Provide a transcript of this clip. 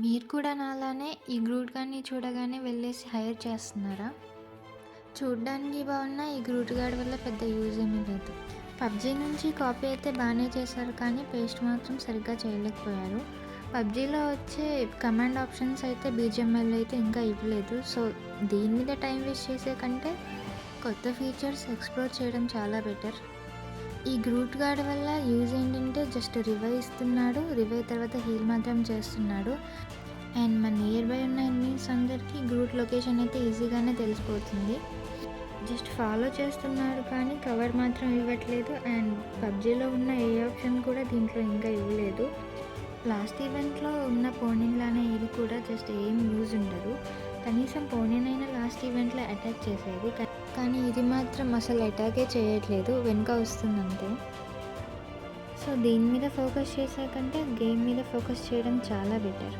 మీరు కూడా నాలానే ఈ గ్రూట్ గాడిని చూడగానే వెళ్ళేసి హైర్ చేస్తున్నారా? చూడ్డానికి బాగున్నా ఈ గ్రూట్ గాడి వల్ల పెద్ద యూజ్ ఏమీ లేదు. పబ్జీ నుంచి కాపీ అయితే బాగానే చేశారు కానీ పేస్ట్ మాత్రం సరిగ్గా చేయలేకపోయారు. పబ్జీలో వచ్చే కమాండ్ ఆప్షన్స్ అయితే బీజిఎంఐలో అయితే ఇంకా ఇవ్వలేదు. సో దీని మీద టైం వేస్ట్ చేసే కంటే కొత్త ఫీచర్స్ ఎక్స్ప్లోర్ చేయడం చాలా బెటర్. ఈ గ్రూట్ గార్డ్ వల్ల యూజ్ ఏంటంటే జస్ట్ రివైవ్ ఇస్తున్నాడు, రివైవ్ తర్వాత హీల్ మాత్రం చేస్తున్నాడు. అండ్ మన నియర్ బై ఉన్న ఎనిమీస్ అందరికీ గ్రూట్ లొకేషన్ అయితే ఈజీగానే తెలిసిపోతుంది. జస్ట్ ఫాలో చేస్తున్నాడు కానీ కవర్ మాత్రం ఇవ్వట్లేదు. అండ్ పబ్జీలో ఉన్న ఏ ఆప్షన్ కూడా దీంట్లో ఇంకా ఇవ్వలేదు. లాస్ట్ ఈవెంట్లో ఉన్న పోనీలానే ఇది కూడా జస్ట్ ఏం యూజ్ ఉండదు. కనీసం పోనీనైనా లాస్ట్ ఈవెంట్లో అటాక్ చేసేది, కానీ ఇది మాత్రం అసలు అటాకే చేయట్లేదు, వెనుక వస్తుందంతే. సో దీని మీద ఫోకస్ చేసే కంటే గేమ్ మీద ఫోకస్ చేయడం చాలా బెటర్.